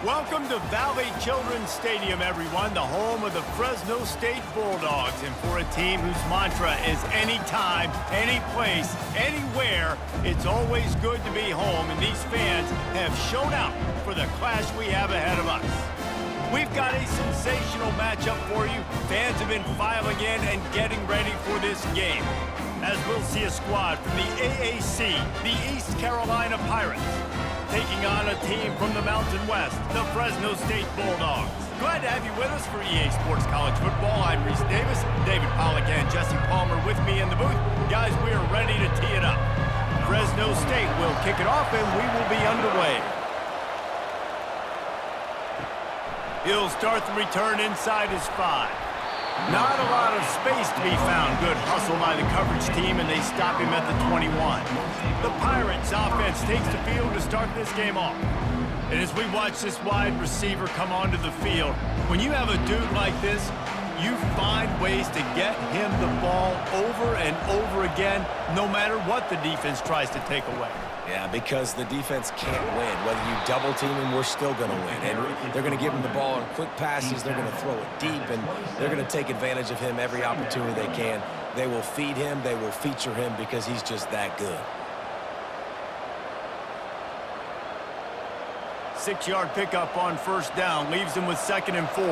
Welcome to Valley Children's Stadium, everyone, the home of the Fresno State Bulldogs. And for a team whose mantra is anytime, any place, anywhere, it's always good to be home. And these fans have shown out for the clash we have ahead of us. We've got a sensational matchup for you. Fans have been filing in and getting ready for this game, as we'll see a squad from the AAC, the East Carolina Pirates, taking on a team from the Mountain West, the Fresno State Bulldogs. Glad to have you with us for EA Sports College Football. I'm Reese Davis, David Pollack and Jesse Palmer with me in the booth. Guys, we are ready to tee it up. Fresno State will kick it off and we will be underway. He'll start the return inside his 5. Not a lot of space to be found. Good hustle by the coverage team, and they stop him at the 21. The Pirates offense takes the field to start this game off. And as we watch this wide receiver come onto the field, when you have a dude like this, you find ways to get him the ball over and over again, no matter what the defense tries to take away. Yeah, because the defense can't win. Whether you double team him, we're still going to win. And they're going to give him the ball on quick passes. They're going to throw it deep, and they're going to take advantage of him every opportunity they can. They will feed him. They will feature him because he's just that good. 6-yard pickup on first down. Leaves him with 2nd and 4.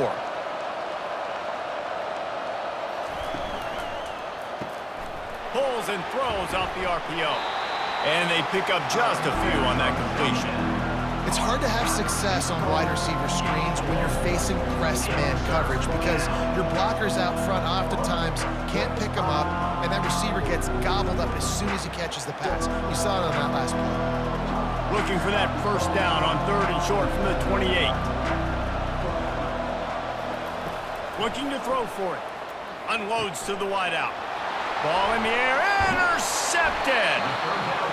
Pulls and throws off the RPO. And they pick up just a few on that completion. It's hard to have success on wide receiver screens when you're facing press man coverage because your blockers out front oftentimes can't pick them up, and that receiver gets gobbled up as soon as he catches the pass. You saw it on that last play. Looking for that first down on 3rd and short from the 28. Looking to throw for it. Unloads to the wideout. Ball in the air, intercepted!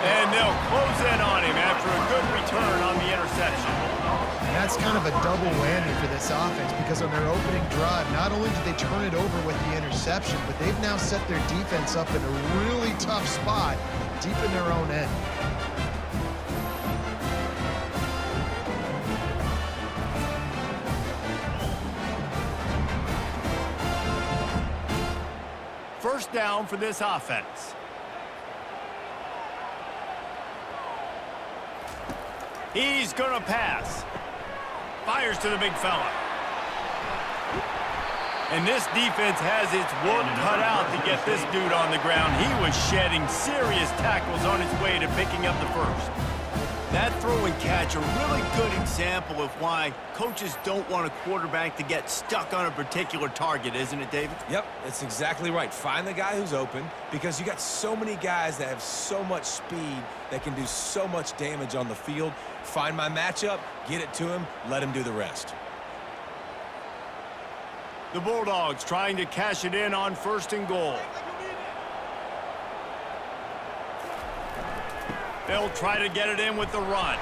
And they'll close in on him after a good return on the interception. That's kind of a double whammy for this offense because on their opening drive, not only did they turn it over with the interception, but they've now set their defense up in a really tough spot deep in their own end. First down for this offense. He's going to pass. Fires to the big fella. And this defense has its work cut out to get this dude on the ground. He was shedding serious tackles on his way to picking up the first. That throw and catch, a really good example of why coaches don't want a quarterback to get stuck on a particular target, isn't it, David? Yep, that's exactly right. Find the guy who's open because you got so many guys that have so much speed that can do so much damage on the field. Find my matchup, get it to him, let him do the rest. The Bulldogs trying to cash it in on 1st and goal. They'll try to get it in with the run.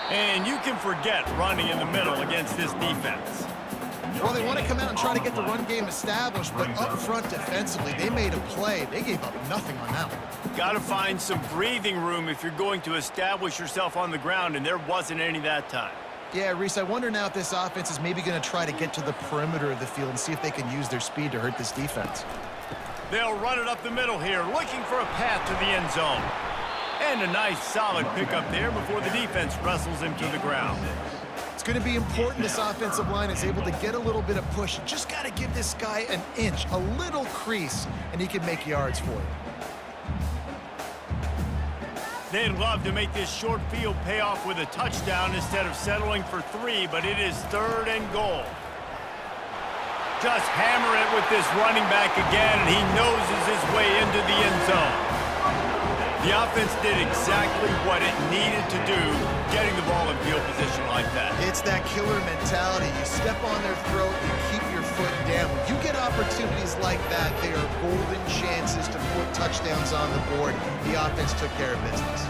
And you can forget running in the middle against this defense. Well, they want to come out and try to get the run game established, but up front defensively, they made a play. They gave up nothing on that one. Got to find some breathing room if you're going to establish yourself on the ground, and there wasn't any that time. Yeah, Reese, I wonder now if this offense is maybe going to try to get to the perimeter of the field and see if they can use their speed to hurt this defense. They'll run it up the middle here, looking for a path to the end zone. And a nice solid pickup there before the defense wrestles him to the ground. It's going to be important this offensive line is able to get a little bit of push. You just got to give this guy an inch, a little crease, and he can make yards for you. They'd love to make this short field pay off with a touchdown instead of settling for 3, but it is 3rd and goal. Just hammer it with this running back again, and he noses his way into the end zone. The offense did exactly what it needed to do, getting the ball in field position like that. It's that killer mentality. You step on their throat, you keep your foot down. When you get opportunities like that, they are golden chances to put touchdowns on the board. The offense took care of business.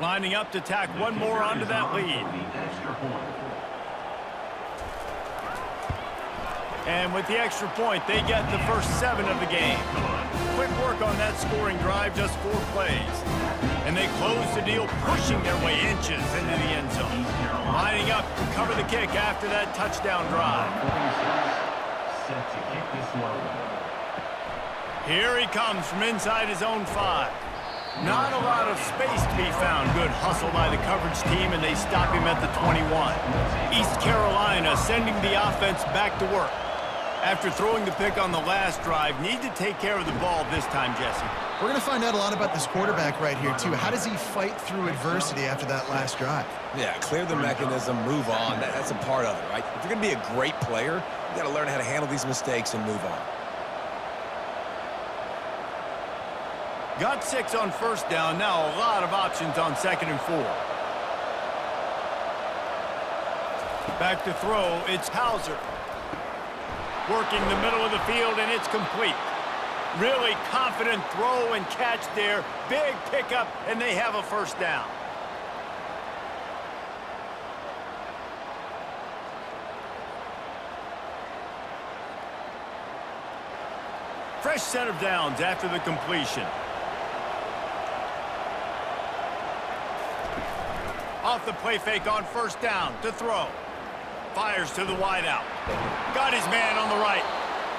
Lining up to tack one more onto that lead. And with the extra point, they get the first 7 of the game. Quick work on that scoring drive, just 4 plays. And they close the deal, pushing their way inches into the end zone. Lining up to cover the kick after that touchdown drive. Set to kick this one. Here he comes from inside his own 5. Not a lot of space to be found. Good hustle by the coverage team, and they stop him at the 21. East Carolina sending the offense back to work. After throwing the pick on the last drive, need to take care of the ball this time, Jesse. We're going to find out a lot about this quarterback right here, too. How does he fight through adversity after that last drive? Yeah, clear the mechanism, move on. That's a part of it, right? If you're going to be a great player, you got to learn how to handle these mistakes and move on. Got 6 on first down. Now a lot of options on 2nd and 4. Back to throw. It's Hauser. Working the middle of the field, and it's complete. Really confident throw and catch there. Big pickup, and they have a first down. Fresh set of downs after the completion. Off the play fake on first down to throw. Fires to the wideout. Got his man on the right.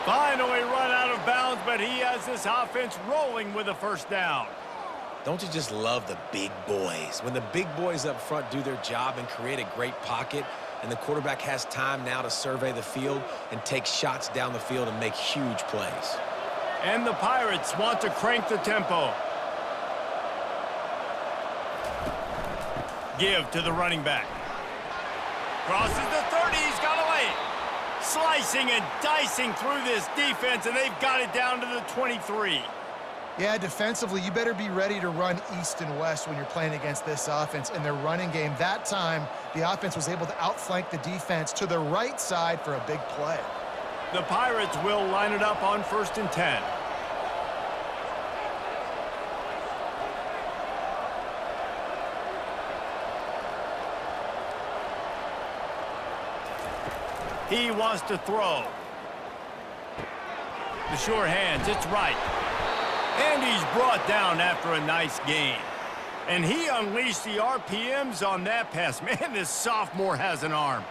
Finally run out of bounds, but he has this offense rolling with a first down. Don't you just love the big boys? When the big boys up front do their job and create a great pocket, and the quarterback has time now to survey the field and take shots down the field and make huge plays. And the Pirates want to crank the tempo. Give to the running back. Crosses the 30, he's got away. Slicing and dicing through this defense, and they've got it down to the 23. Yeah, defensively, you better be ready to run east and west when you're playing against this offense. In their running game, that time, the offense was able to outflank the defense to the right side for a big play. The Pirates will line it up on 1st and 10. He wants to throw. The sure hands, it's right. And he's brought down after a nice gain. And he unleashed the RPMs on that pass. Man, this sophomore has an arm.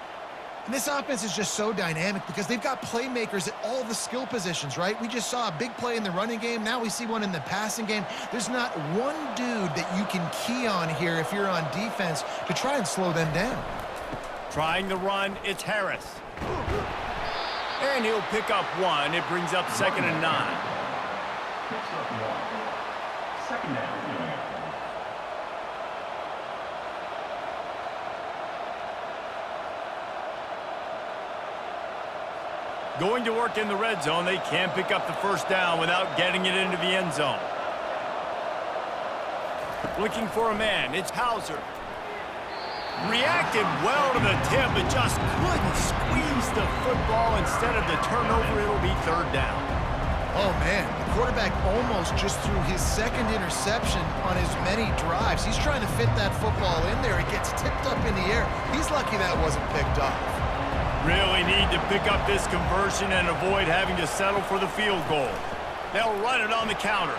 And this offense is just so dynamic because they've got playmakers at all the skill positions, right? We just saw a big play in the running game. Now we see one in the passing game. There's not one dude that you can key on here if you're on defense to try and slow them down. Trying the run, it's Harris. And he'll pick up 1. It brings up 2nd and 9. Picks up 1. 2nd down. Going to work in the red zone. They can't pick up the first down without getting it into the end zone. Looking for a man. It's Hauser. Reacted well to the tip, but just couldn't squeeze the football. Instead of the turnover, it'll be 3rd down. Oh, man, the quarterback almost just threw his 2nd interception on as many drives. He's trying to fit that football in there. It gets tipped up in the air. He's lucky that wasn't picked up. Really need to pick up this conversion and avoid having to settle for the field goal. They'll run it on the counter.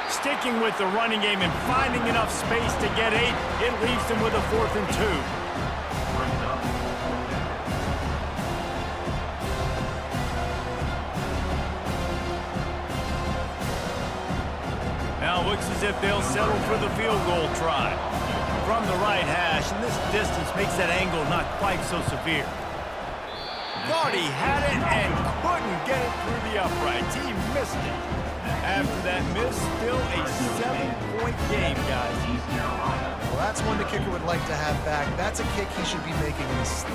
Sticking with the running game and finding enough space to get 8, it leaves them with a 4th and 2. Now looks as if they'll settle for the field goal try. From the right hash, and this distance makes that angle not quite so severe. Thought he had it and couldn't get it through the uprights. He missed it. After that miss, still a 7-point game, guys. Well, that's one the kicker would like to have back. That's a kick he should be making in his sleep.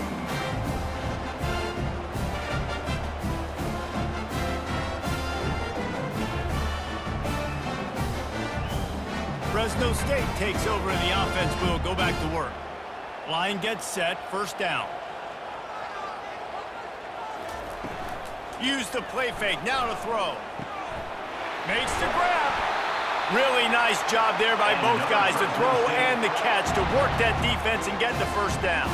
Fresno State takes over and the offense will go back to work. Line gets set, 1st down. Use the play fake, now to throw. Makes the grab. Really nice job there by both guys, the throw and the catch to work that defense and get the 1st down.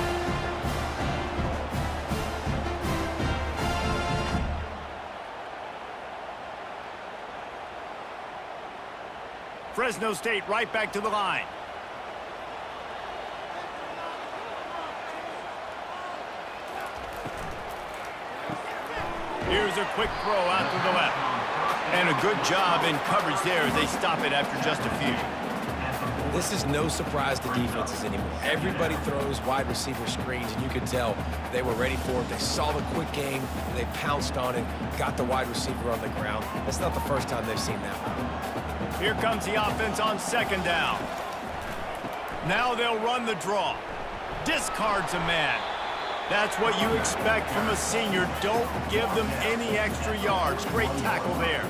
Fresno State right back to the line. Here's a quick throw out to the left. And a good job in coverage there as they stop it after just a few. This is no surprise to defenses anymore. Everybody throws wide receiver screens, and you can tell they were ready for it. They saw the quick game, and they pounced on it, got the wide receiver on the ground. That's not the first time they've seen that one. Here comes the offense on second down. Now they'll run the draw. Discards a man. That's what you expect from a senior. Don't give them any extra yards. Great tackle there.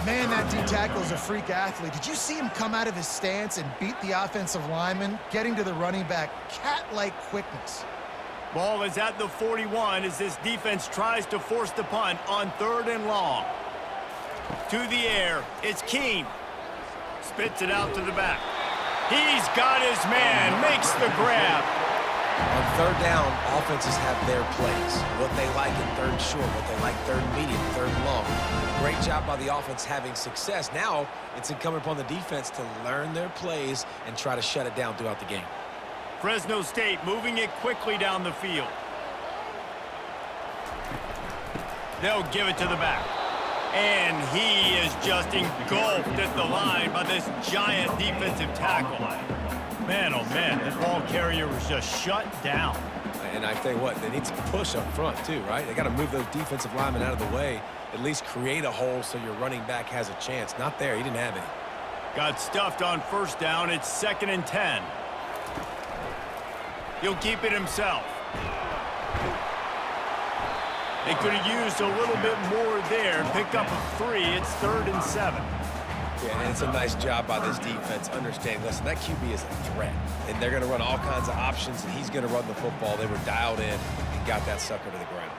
Man, that D-tackle is a freak athlete. Did you see him come out of his stance and beat the offensive lineman, getting to the running back? Cat-like quickness. Ball is at the 41 as this defense tries to force the punt on 3rd and long. To the air, it's Keene. Spits it out to the back. He's got his man, makes the grab. On 3rd down, offenses have their plays. What they like in 3rd short, what they like 3rd medium, 3rd long. Great job by the offense having success. Now, it's incumbent upon the defense to learn their plays and try to shut it down throughout the game. Fresno State moving it quickly down the field. They'll give it to the back. And he is just engulfed at the line by this giant defensive tackle. Man, oh man, the ball carrier was just shut down. And I tell you what, they need some push up front too, right? They got to move those defensive linemen out of the way, at least create a hole so your running back has a chance. Not there, he didn't have any. Got stuffed on 1st down, it's 2nd and 10. He'll keep it himself. They could have used a little bit more there, pick up a 3, it's 3rd and 7. Yeah, and it's a nice job by this defense understanding, listen, that QB is a threat. And they're going to run all kinds of options, and he's going to run the football. They were dialed in and got that sucker to the ground.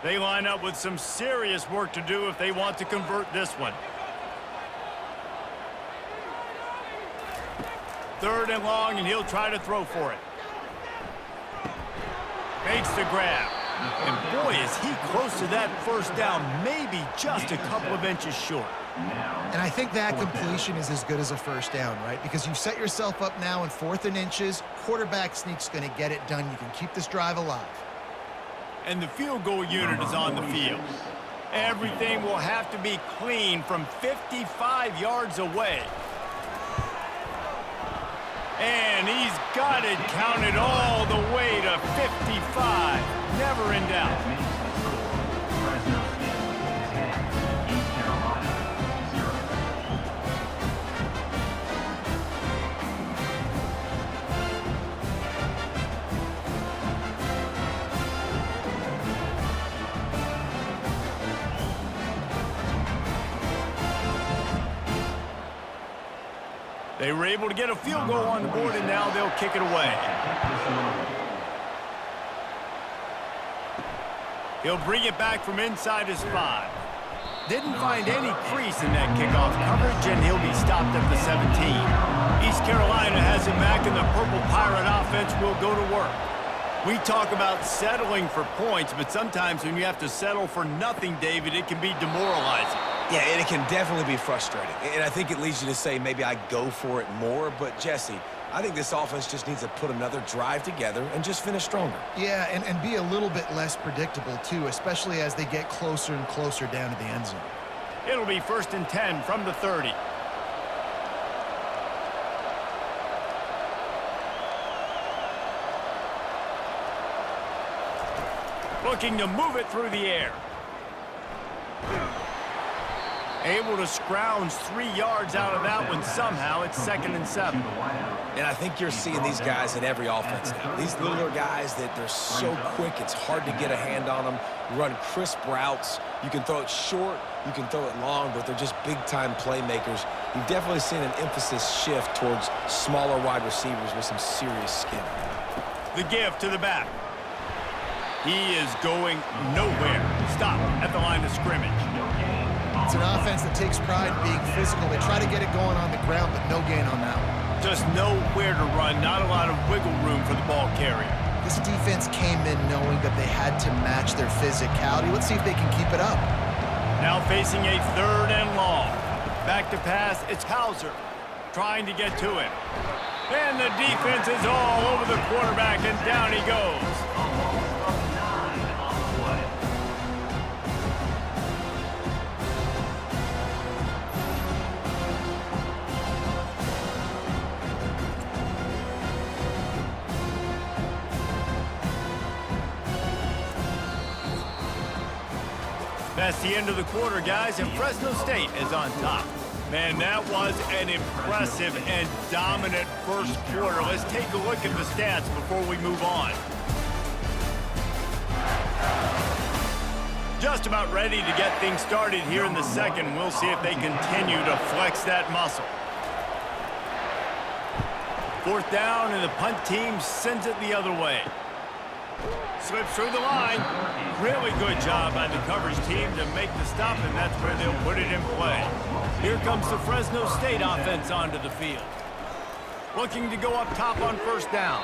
They line up with some serious work to do if they want to convert this one. 3rd and long, and he'll try to throw for it. Makes the grab. And boy, is he close to that 1st down, maybe just a couple of inches short. And I think that completion is as good as a 1st down, right? Because you've set yourself up now in 4th and inches. Quarterback sneak's going to get it done. You can keep this drive alive. And the field goal unit is on the field. Everything will have to be clean from 55 yards away. And he's got it counted all the way to 55. Never in doubt. They were able to get a field goal on the board, and now they'll kick it away. He'll bring it back from inside his 5. Didn't find any crease in that kickoff coverage, and he'll be stopped at the 17. East Carolina has it back, and the Purple Pirate offense will go to work. We talk about settling for points, but sometimes when you have to settle for nothing, David, it can be demoralizing. Yeah, and it can definitely be frustrating. And I think it leads you to say maybe I go for it more. But, Jesse, I think this offense just needs to put another drive together and just finish stronger. Yeah, and be a little bit less predictable, too, especially as they get closer and closer down to the end zone. It'll be 1st and 10 from the 30. Looking to move it through the air. Able to scrounge 3 yards out of that one somehow. It's 2nd and 7. And I think you're seeing these guys in every offense now. These littler guys that they're so quick, it's hard to get a hand on them. Run crisp routes. You can throw it short, you can throw it long, but they're just big-time playmakers. You've definitely seen an emphasis shift towards smaller wide receivers with some serious skill. The give to the back. He is going nowhere. Stop at the line of scrimmage. It's an offense that takes pride in being physical. They try to get it going on the ground, but no gain on that one. Just nowhere to run. Not a lot of wiggle room for the ball carrier. This defense came in knowing that they had to match their physicality. Let's see if they can keep it up. Now facing a 3rd and long. Back to pass, it's Hauser. trying to get to him. And the defense is all over the quarterback, and down he goes. That's the end of the quarter, guys, and Fresno State is on top. Man, that was an impressive and dominant first quarter. Let's take a look at the stats before we move on. Just about ready to get things started here in the second. We'll see if they continue to flex that muscle. Fourth down, and the punt team sends it the other way. Slips through the line. Really good job by the coverage team to make the stop, and that's where they'll put it in play. Here comes the Fresno State offense onto the field. Looking to go up top on first down.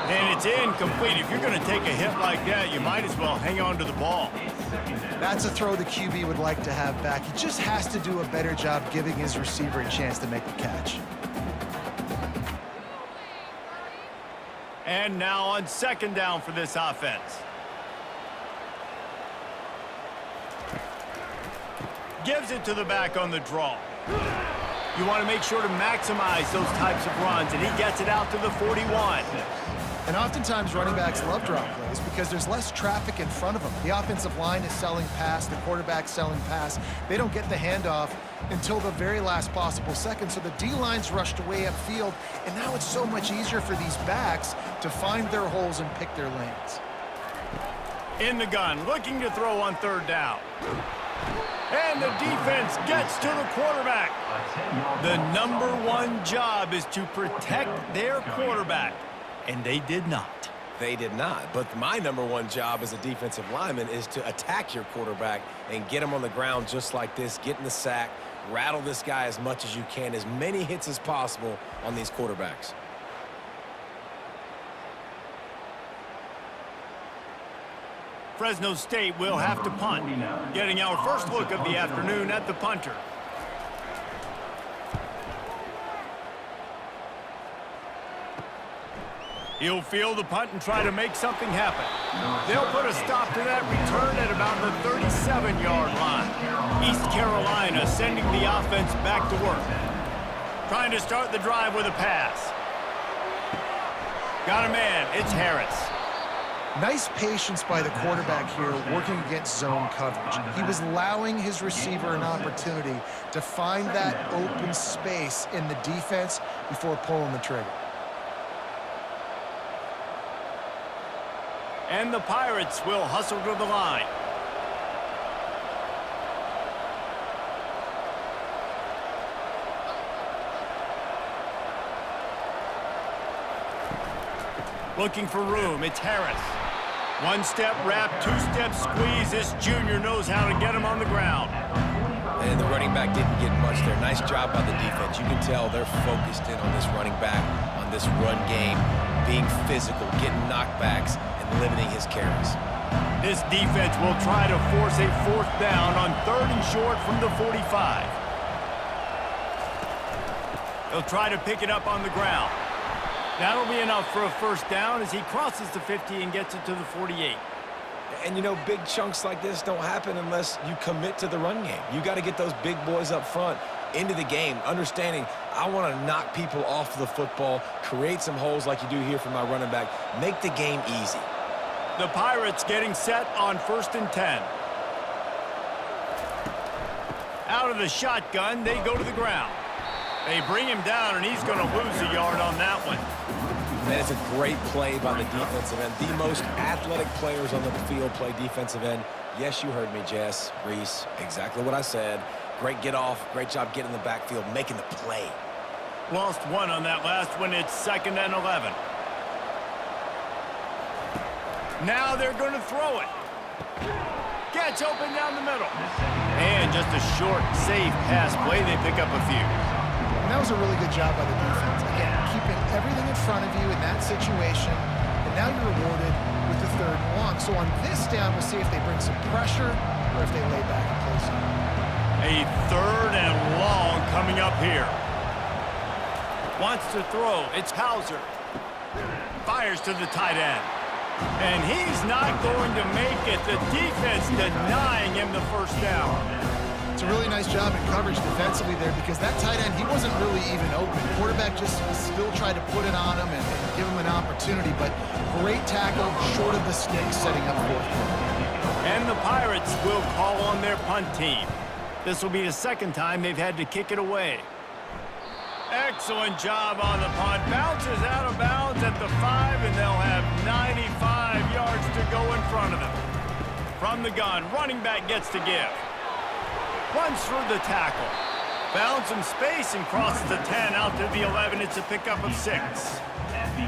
And it's incomplete. If you're going to take a hit like that, you might as well hang on to the ball. That's a throw the QB would like to have back. He just has to do a better job giving his receiver a chance to make the catch. And now on second down for this offense. Gives it to the back on the draw. You want to make sure to maximize those types of runs, and he gets it out to the 41. And oftentimes running backs love drop plays because there's less traffic in front of them. The offensive line is selling pass, the quarterback's selling pass. They don't get the handoff until the very last possible second, so the D-line's rushed way upfield, and now it's so much easier for these backs to find their holes and pick their lanes. In the gun, looking to throw on third down. And the defense gets to the quarterback. The #1 job is to protect their quarterback, and they did not. They did not, but my #1 job as a defensive lineman is to attack your quarterback and get him on the ground just like this, get in the sack, rattle this guy as much as you can, as many hits as possible on these quarterbacks. Fresno State will have to punt. Getting our first look of the afternoon at the punter. He'll field the punt and try to make something happen. They'll put a stop to that return at about the 37-yard line. East Carolina sending the offense back to work. Trying to start the drive with a pass. Got a man. It's Harris. Nice patience by the quarterback here working against zone coverage. He was allowing his receiver an opportunity to find that open space in the defense before pulling the trigger. And the Pirates will hustle to the line. Looking for room. It's Harris. One-step wrap, two-step squeeze. This junior knows how to get him on the ground. And the running back didn't get much there. Nice job by the defense. You can tell they're focused in on this running back, on this run game, being physical, getting knockbacks, and limiting his carries. This defense will try to force a fourth down on 3rd and short from the 45. They'll try to pick it up on the ground. That'll be enough for a first down as he crosses the 50 and gets it to the 48. And, you know, big chunks like this don't happen unless you commit to the run game. You got to get those big boys up front into the game, understanding I want to knock people off the football, create some holes like you do here for my running back, make the game easy. The Pirates getting set on 1st and 10. Out of the shotgun, they go to the ground. They bring him down, and he's going to lose a yard on that one. Man, it's a great play by the defensive end. The most athletic players on the field play defensive end. Yes, you heard me, Jess, Reese, exactly what I said. Great get off, great job getting in the backfield, making the play. Lost one on that last one. It's 2nd and 11. Now they're going to throw it. Gets open down the middle. And just a short, safe pass play. They pick up a few. And that was a really good job by the defense. Again, keeping everything in front of you in that situation, and now you're rewarded with the 3rd and long. So on this down, we'll see if they bring some pressure or if they lay back and play some. A 3rd and long coming up here. Wants to throw. It's Hauser. Fires to the tight end. And he's not going to make it. The defense denying him the first down. It's a really nice job in coverage defensively there because that tight end, he wasn't really even open. The quarterback just still tried to put it on him and give him an opportunity, but great tackle short of the stick setting up fourth down. And the Pirates will call on their punt team. This will be the second time they've had to kick it away. Excellent job on the punt. Bounces out of bounds at the 5, and they'll have 95 yards to go in front of them. From the gun, running back gets to give. Runs through the tackle. Found some space and crosses the 10 out to the 11. It's a pickup of 6.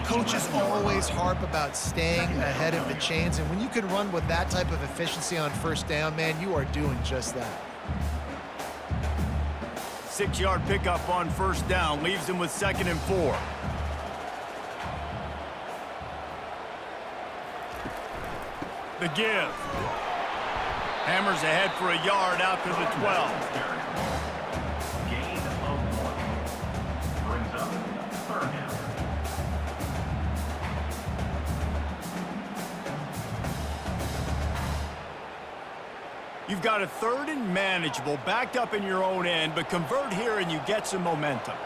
Coaches always harp about staying ahead of the chains, and when you can run with that type of efficiency on first down, man, you are doing just that. 6-yard pickup on first down. Leaves him with 2nd and 4. The give. Hammers ahead for a yard out to the 12. Gain of 1. Brings up 3rd down. You've got a 3rd and manageable, backed up in your own end, but convert here and you get some momentum.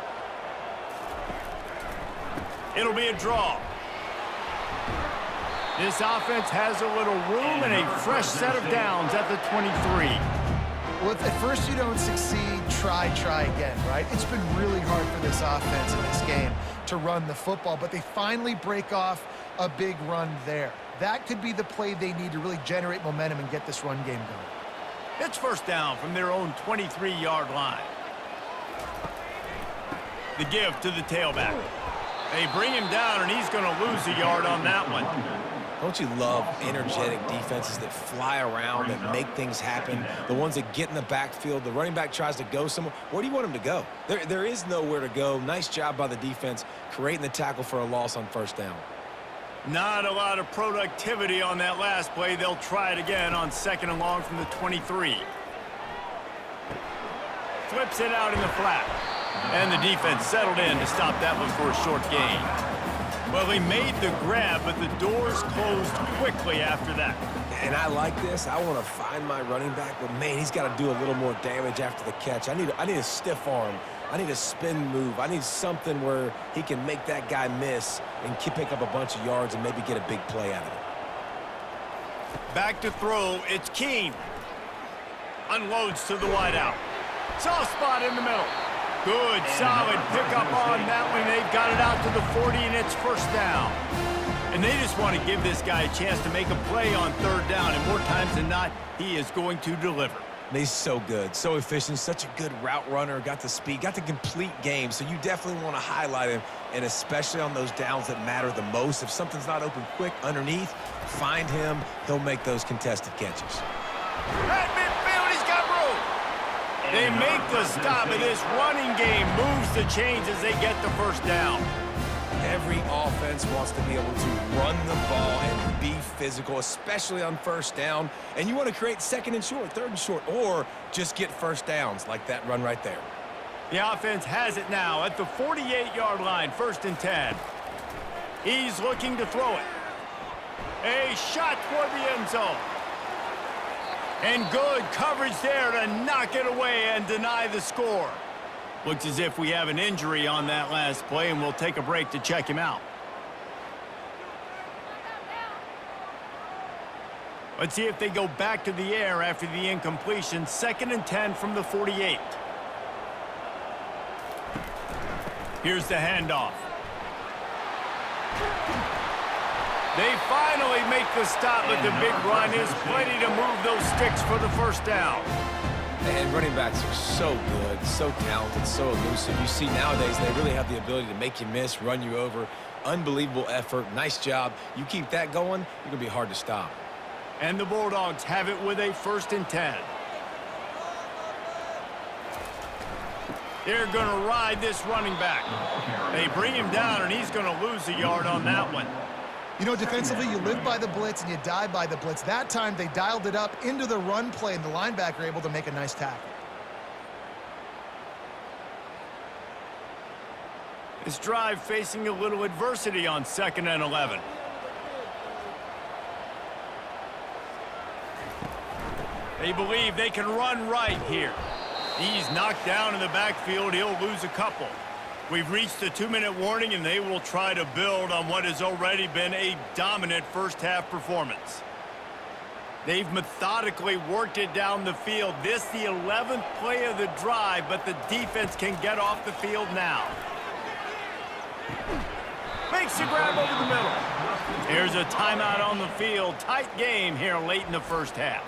It'll be a draw. This offense has a little room and a fresh set of downs at the 23. Well, if at first you don't succeed, try again, right? It's been really hard for this offense in this game to run the football, but they finally break off a big run there. That could be the play they need to really generate momentum and get this run game going. It's first down from their own 23-yard line. The give to the tailback. They bring him down, and he's going to lose a yard on that one. Don't you love energetic defenses that fly around, that make things happen? The ones that get in the backfield, the running back tries to go somewhere. Where do you want him to go? There is nowhere to go. Nice job by the defense creating the tackle for a loss on first down. Not a lot of productivity on that last play. They'll try it again on 2nd and long from the 23. Flips it out in the flat. And the defense settled in to stop that one for a short gain. Well, he made the grab, but the doors closed quickly after that. And I like this. I want to find my running back, but man, he's got to do a little more damage after the catch. I need a stiff arm. I need a spin move. I need something where he can make that guy miss and pick up a bunch of yards and maybe get a big play out of it. Back to throw. It's Keene. Unloads to the wideout. Soft spot in the middle. Good, solid pickup on that one. They've got it out to the 40, and it's first down. And they just want to give this guy a chance to make a play on 3rd down, and more times than not, he is going to deliver. He's so good, so efficient, such a good route runner, got the speed, got the complete game, so you definitely want to highlight him, and especially on those downs that matter the most. If something's not open quick underneath, find him. He'll make those contested catches. At midfield, he's got room. They make the stop, and this running game moves the chains as they get the first down. Every offense wants to be able to run the ball and be physical, especially on first down. And you want to create 2nd and short, 3rd and short, or just get first downs like that run right there. The offense has it now at the 48-yard line, 1st and 10. He's looking to throw it. A shot toward the end zone. And good coverage there to knock it away and deny the score. Looks as if we have an injury on that last play, and we'll take a break to check him out. Let's see if they go back to the air after the incompletion. 2nd and 10 from the 48. Here's the handoff. They finally make the stop, but the big run is plenty to move those sticks for the first down. And running backs are so good, so talented, so elusive. You see nowadays they really have the ability to make you miss, run you over. Unbelievable effort. Nice job. You keep that going, you're going to be hard to stop. And the Bulldogs have it with a 1st and 10. They're going to ride this running back. They bring him down, and he's going to lose a yard on that one. You know, defensively, you live by the blitz and you die by the blitz. That time, they dialed it up into the run play, and the linebacker able to make a nice tackle. This drive facing a little adversity on 2nd and 11. They believe they can run right here. He's knocked down in the backfield. He'll lose a couple. We've reached a 2-minute warning, and they will try to build on what has already been a dominant first-half performance. They've methodically worked it down the field. This the 11th play of the drive, but the defense can get off the field now. Makes the grab over the middle. Here's a timeout on the field. Tight game here late in the first half.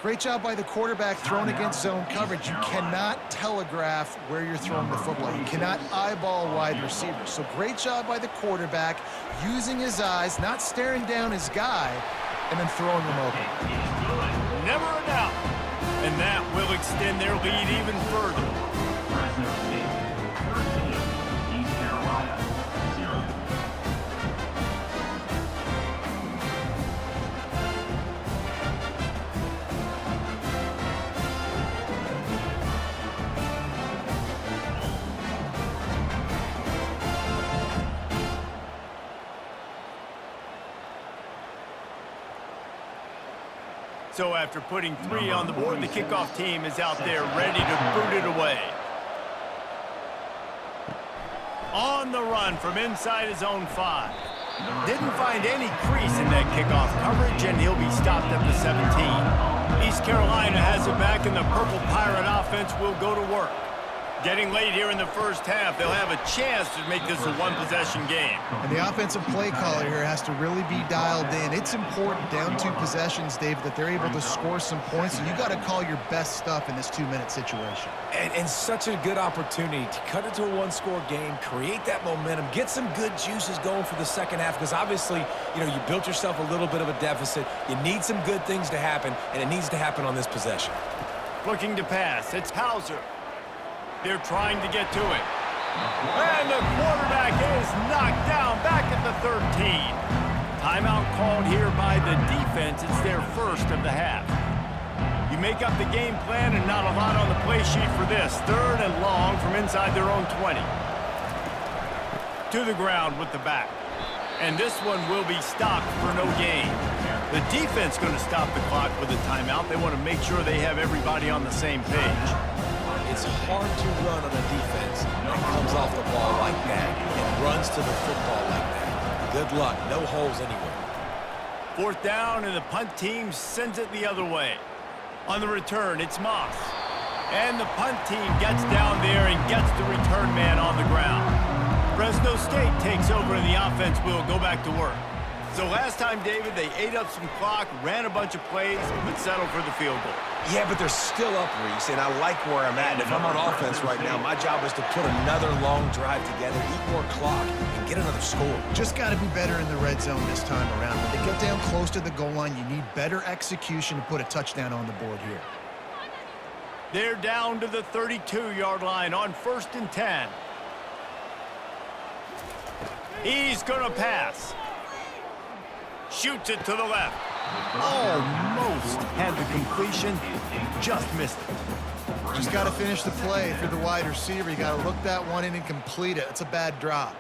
Great job by the quarterback thrown against zone coverage. You cannot telegraph where you're throwing the football. You cannot eyeball wide receivers. So great job by the quarterback using his eyes, not staring down his guy, and then throwing him open. Never a doubt. And that will extend their lead even further. Fresno State 13, East Carolina 0. So after putting 3 on the board, the kickoff team is out there ready to boot it away. On the run from inside his own 5. Didn't find any crease in that kickoff coverage, and he'll be stopped at the 17. East Carolina has it back, and the Purple Pirate offense will go to work. Getting late here in the first half, they'll have a chance to make this a one-possession game. And the offensive play caller here has to really be dialed in. It's important down 2 possessions, David, that they're able to score some points. So you got to call your best stuff in this 2-minute situation. And such a good opportunity to cut it to a 1-score game, create that momentum, get some good juices going for the second half, because obviously, you know, you built yourself a little bit of a deficit. You need some good things to happen, and it needs to happen on this possession. Looking to pass, it's Hauser. They're trying to get to it. And the quarterback is knocked down back at the 13. Timeout called here by the defense. It's their first of the half. You make up the game plan and not a lot on the play sheet for this. 3rd and long from inside their own 20. To the ground with the back. And this one will be stopped for no gain. The defense going to stop the clock with a timeout. They want to make sure they have everybody on the same page. It's hard to run on a defense that comes off the ball like that and runs to the football like that. Good luck. No holes anywhere. 4th down, and the punt team sends it the other way. On the return, it's Moss. And the punt team gets down there and gets the return man on the ground. Fresno State takes over, and the offense will go back to work. So last time, David, they ate up some clock, ran a bunch of plays, but settled for the field goal. Yeah, but they're still up, Reese, and I like where I'm at. And if I'm on offense right now, my job is to put another long drive together, eat more clock, and get another score. Just got to be better in the red zone this time around. When they get down close to the goal line, you need better execution to put a touchdown on the board here. They're down to the 32-yard line on 1st and 10. He's going to pass. Shoots it to the left. Almost had the completion, just missed it. Just got to finish the play. If you're the wide receiver, you got to look that one in and complete it. It's a bad drop.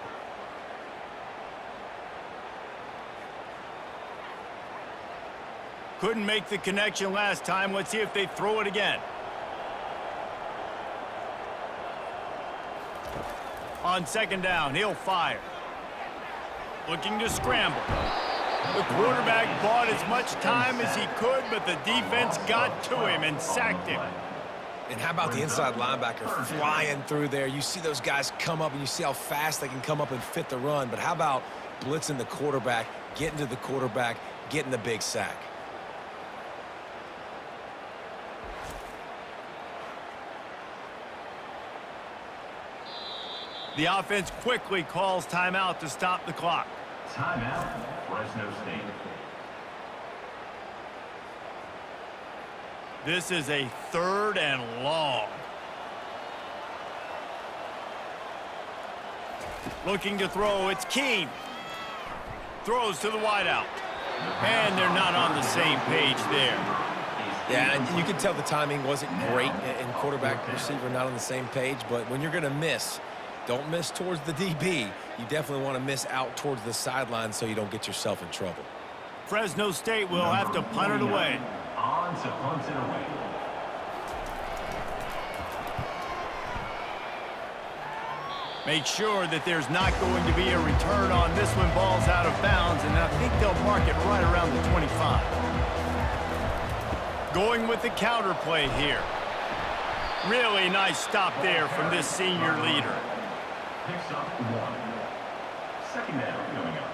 Couldn't make the connection last time. Let's see if they throw it again. On 2nd down, he'll fire. Looking to scramble. The quarterback bought as much time as he could, but the defense got to him and sacked him. And how about the inside linebacker flying through there? You see those guys come up, and you see how fast they can come up and fit the run. But how about blitzing the quarterback, getting to the quarterback, getting the big sack? The offense quickly calls timeout to stop the clock. Timeout, Fresno State. This is a 3rd and long. Looking to throw, it's Keene. Throws to the wideout. And they're not on the same page there. Yeah, and you can tell the timing wasn't great, and quarterback and receiver not on the same page, but when you're going to miss Don't miss towards the DB. You definitely want to miss out towards the sideline so you don't get yourself in trouble. Fresno State will have to punt it away. On to punt it away. Make sure that there's not going to be a return on this when ball's out of bounds, and I think they'll mark it right around the 25. Going with the counter play here. Really nice stop there from this senior leader. Picks up 1. Second down coming up.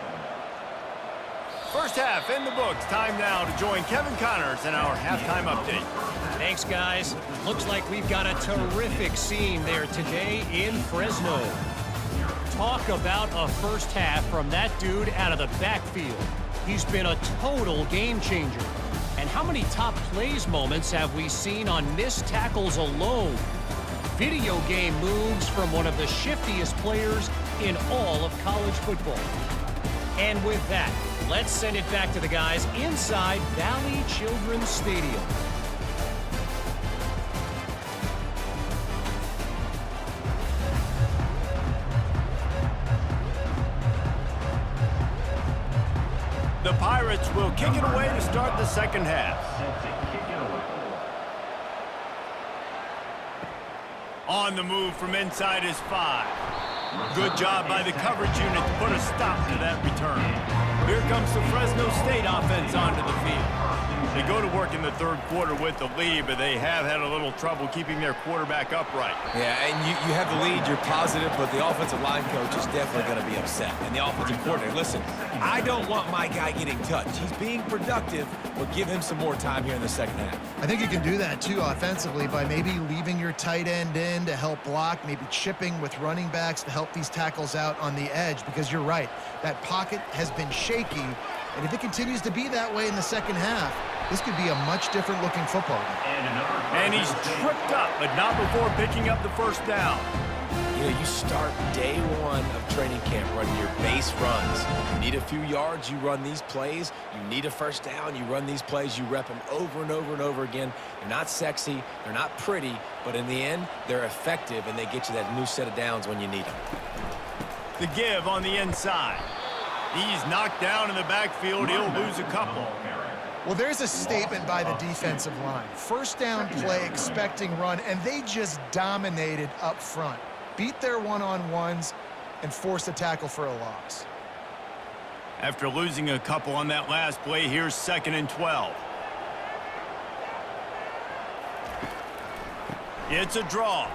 First half in the books. Time now to join Kevin Connors in our halftime update. Thanks, guys. Looks like we've got a terrific scene there today in Fresno. Talk about a first half from that dude out of the backfield. He's been a total game changer. And how many top plays moments have we seen on missed tackles alone? Video game moves from one of the shiftiest players in all of college football. And with that, let's send it back to the guys inside Valley Children's Stadium. The Pirates will kick it away to start the second half. Set to kick it away. On the move from inside his 5. Good job by the coverage unit to put a stop to that return. Here comes the Fresno State offense onto the field. They go to work in the third quarter with the lead, but they have had a little trouble keeping their quarterback upright. Yeah, and you have the lead, you're positive, but the offensive line coach is definitely going to be upset. And the offensive coordinator, listen, I don't want my guy getting touched. He's being productive, but give him some more time here in the second half. I think you can do that, too, offensively, by maybe leaving your tight end in to help block, maybe chipping with running backs to help these tackles out on the edge, because you're right, that pocket has been shaky, and if it continues to be that way in the second half, this could be a much different looking football game. And he's tripped up, but not before picking up the first down. You know, you start day one of training camp running your base runs. You need a few yards, you run these plays. You need a first down, you run these plays. You rep them over and over and over again. They're not sexy, they're not pretty, but in the end, they're effective, and they get you that new set of downs when you need them. The give on the inside. He's knocked down in the backfield. He'll lose a couple. Well, there's a statement by the defensive line. First down play, expecting run, and they just dominated up front. Beat their one-on-ones and forced a tackle for a loss. After losing a couple on that last play, here's 2nd and 12. It's a draw.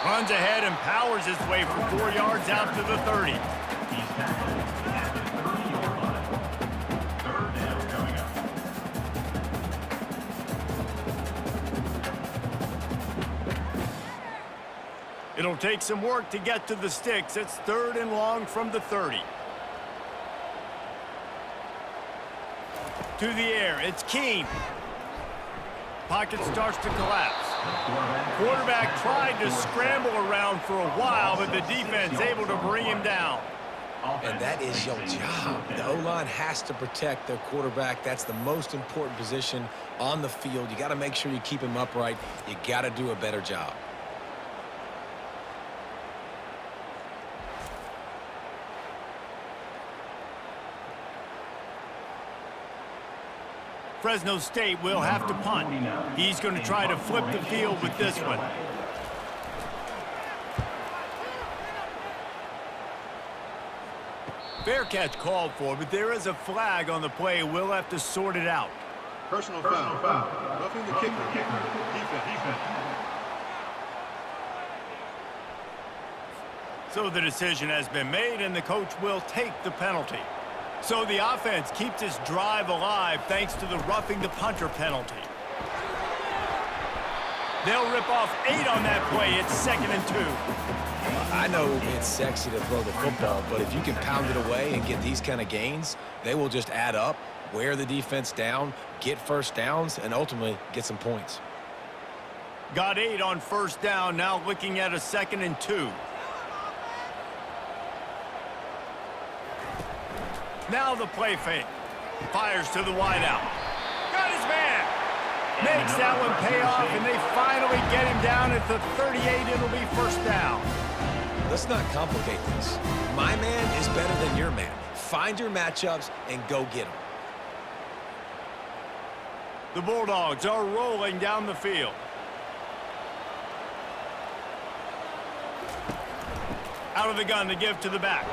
Runs ahead and powers his way for 4 yards out to the 30. He's tackled at the 30-yard line. Third down coming up. It'll take some work to get to the sticks. It's 3rd and long from the 30. To the air, it's Keene. Pocket starts to collapse. Quarterback tried to scramble around for a while, but the defense able to bring him down. And that is your job. The O-line has to protect their quarterback. That's the most important position on the field. You got to make sure you keep him upright. You got to do a better job. Fresno State will have to punt. He's going to try to flip the field with this one. Fair catch called for, but there is a flag on the play. We'll have to sort it out. Personal foul. Roughing the kicker. Defense. So the decision has been made, and the coach will take the penalty. So the offense keeps its drive alive thanks to the roughing the punter penalty. They'll rip off 8 on that play. It's 2nd and 2. I know it's sexy to throw the football, but if you can pound it away and get these kind of gains, they will just add up, wear the defense down, get first downs, and ultimately get some points. Got 8 on first down, now looking at a 2nd and 2. Now the play fake. Fires to the wideout. Got his man. Makes that one pay off, and they finally get him down at the 38. It'll be first down. Let's not complicate this. My man is better than your man. Find your matchups and go get them. The Bulldogs are rolling down the field. Out of the gun to give to the back.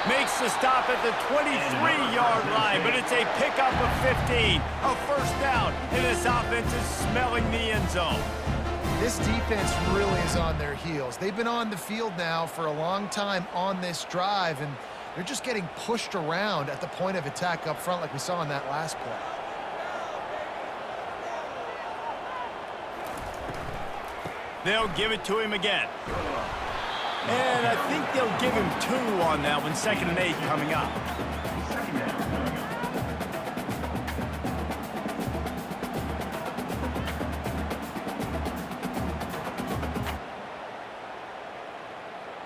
Makes the stop at the 23-yard line, but it's a pickup of 15. A first down, and this offense is smelling the end zone. This defense really is on their heels. They've been on the field now for a long time on this drive, and they're just getting pushed around at the point of attack up front like we saw in that last play. They'll give it to him again. And I think they'll give him 2 on that one. 2nd and 8 coming up.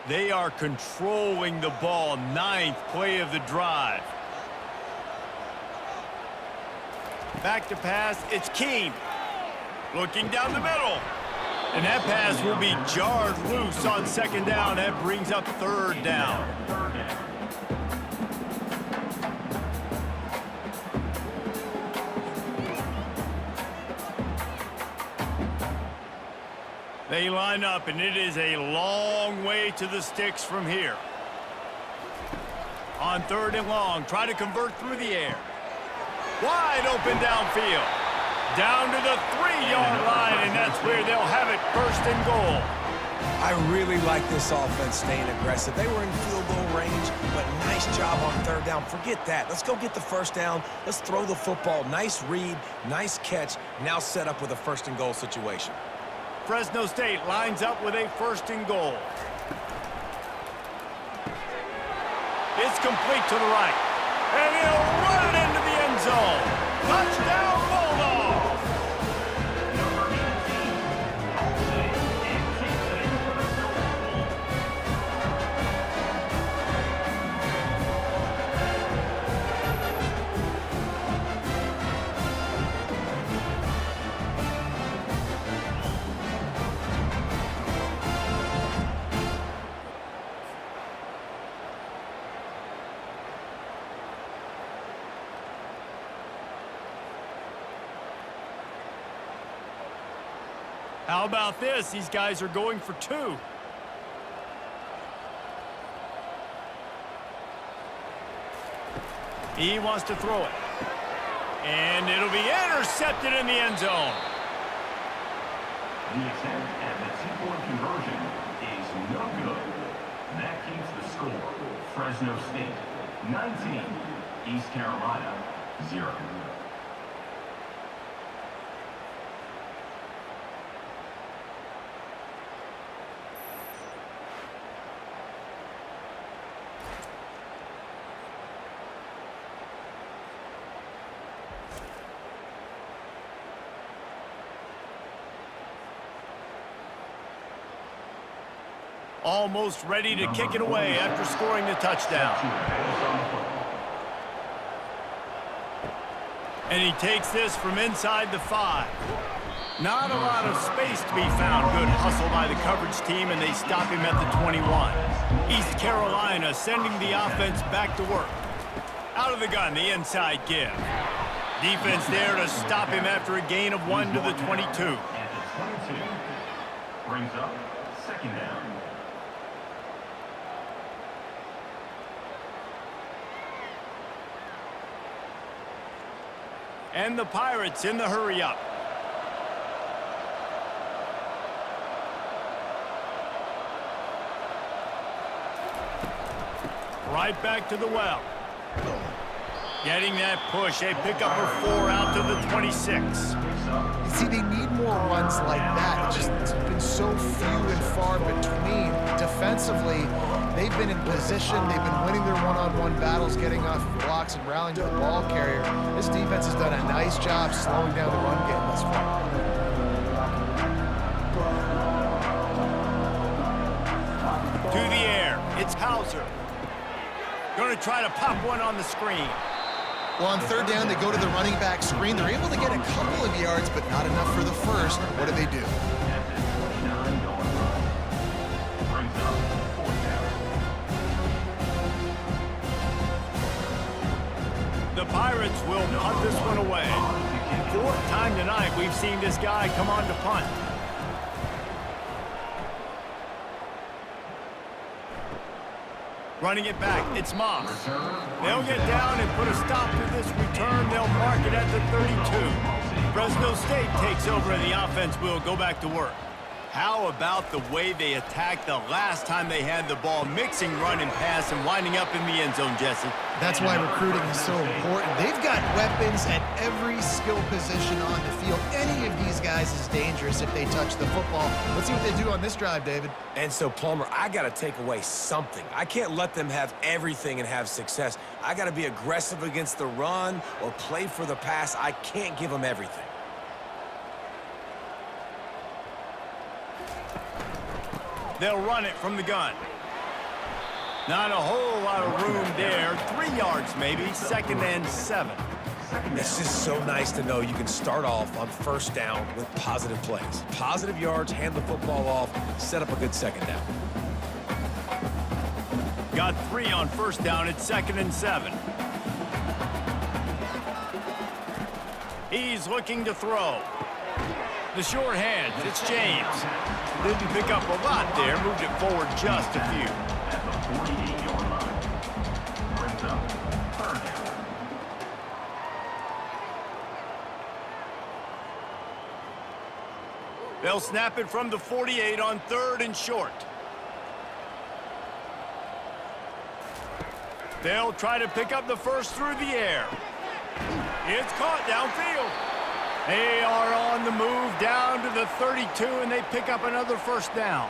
They are controlling the ball. 9th play of the drive. Back to pass. It's Keene. Looking down the middle. And that pass will be jarred loose on 2nd down. That brings up 3rd down. They line up, and it is a long way to the sticks from here. On 3rd and long, try to convert through the air. Wide open downfield. Down to the 3-yard line, and that's where they'll have it, 1st and goal. I really like this offense staying aggressive. They were in field goal range, but nice job on 3rd down. Forget that. Let's go get the 1st down. Let's throw the football. Nice read, nice catch. Now set up with a 1st and goal situation. Fresno State lines up with a 1st and goal. It's complete to the right. And he'll run it into the end zone. Touchdown, Bulldogs! How about this? These guys are going for 2. He wants to throw it. And it'll be intercepted in the end zone. The attempt at the 2-point conversion is no good. That keeps the score. Fresno State, 19. East Carolina, 0. Almost ready to kick it away after scoring the touchdown. And he takes this from inside the 5. Not a lot of space to be found. Good hustle by the coverage team, and they stop him at the 21. East Carolina sending the offense back to work. Out of the gun, the inside give. Defense there to stop him after a gain of 1 to the 22. At the 22, brings up 2nd down. And the Pirates in the hurry-up. Right back to the well. Getting that push. A pickup of 4 out to the 26. You see, they need more runs like that. It's been so few and far between. Defensively, they've been in position. They've been winning their one-on-one battles, getting off blocks and rallying to the ball carrier. This defense has done a nice job slowing down the run game thus far. To the air. It's Hauser. Going to try to pop one on the screen. Well, on third down, they go to the running back screen. They're able to get a couple of yards, but not enough for the first. What do they do? The Pirates will punt this one away. Fourth time tonight we've seen this guy come on to punt. Running it back, it's Moss. They'll get down and put a stop to this return. They'll mark it at the 32. Fresno State takes over and the offense will go back to work. How about the way they attacked the last time they had the ball, mixing run and pass and winding up in the end zone, Jesse? That's why recruiting is so important. They've got weapons at every skill position on the field. Any of these guys is dangerous if they touch the football. Let's see what they do on this drive, David. And so, Palmer, I got to take away something. I can't let them have everything and have success. I got to be aggressive against the run or play for the pass. I can't give them everything. They'll run it from the gun. Not a whole lot of room there. 3 yards maybe, 2nd and 7. It's just so nice to know you can start off on first down with positive plays. Positive yards, hand the football off, set up a good second down. Got 3 on first down at 2nd and 7. He's looking to throw. The short hands, it's James. Didn't pick up a lot there, moved it forward just a few. At the 48-yard line. Brings up third down. They'll snap it from the 48 on 3rd and short. They'll try to pick up the first through the air. It's caught downfield. They are on the move down to the 32, and they pick up another first down.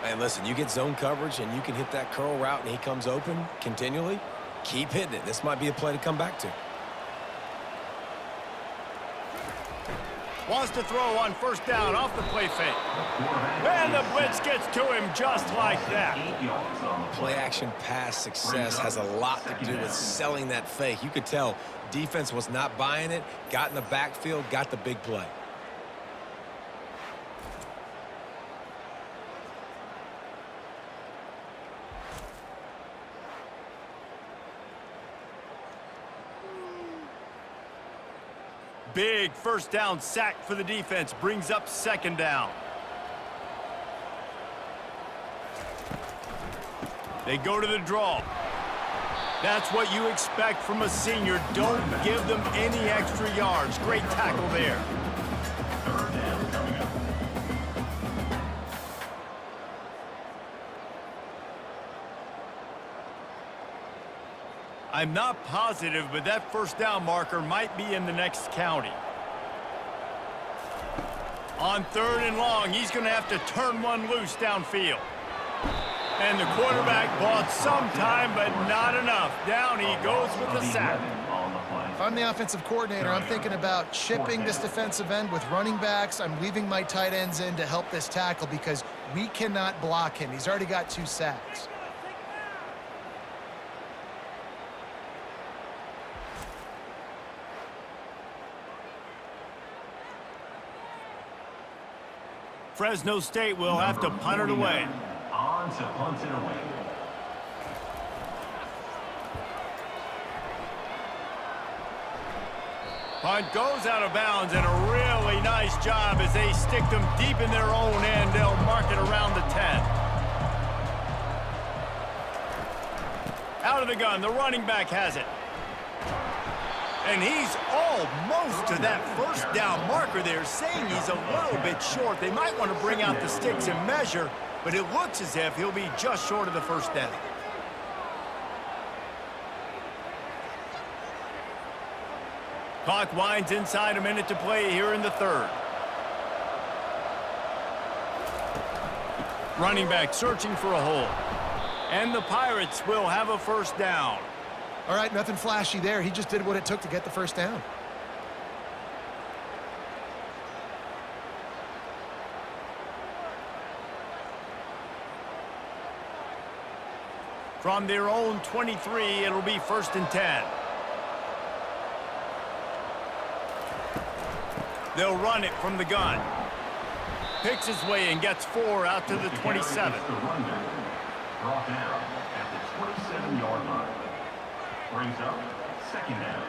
And listen, you get zone coverage and you can hit that curl route and he comes open continually, keep hitting it. This might be a play to come back to. Wants to throw on first down off the play fake. And the blitz gets to him just like that. Play action pass success has a lot to do with selling that fake. You could tell defense was not buying it, got in the backfield, got the big play. Big first down sack for the defense, brings up 2nd down. They go to the draw. That's what you expect from a senior. Don't give them any extra yards. Great tackle there. Third down coming up. I'm not positive, but that first down marker might be in the next county. On 3rd and long, he's going to have to turn one loose downfield. And the quarterback bought some time, but not enough. Down he goes with the sack. If I'm the offensive coordinator, I'm thinking about chipping this defensive end with running backs. I'm leaving my tight ends in to help this tackle because we cannot block him. He's already got 2 sacks. Fresno State will have to punt it away. On to punt it away. Punt goes out of bounds, and a really nice job as they stick them deep in their own end. They'll mark it around the 10. Out of the gun, the running back has it. And he's almost to that first down marker there, saying he's a little bit short. They might want to bring out the sticks and measure, but it looks as if he'll be just short of the first down. Clock winds inside, a minute to play here in the 3rd. Running back searching for a hole. And the Pirates will have a first down. All right, nothing flashy there. He just did what it took to get the first down. From their own 23, it'll be 1st and 10. They'll run it from the gun. Picks his way and gets 4 out to the 27. Brought down at the 27-yard line. Brings up second down.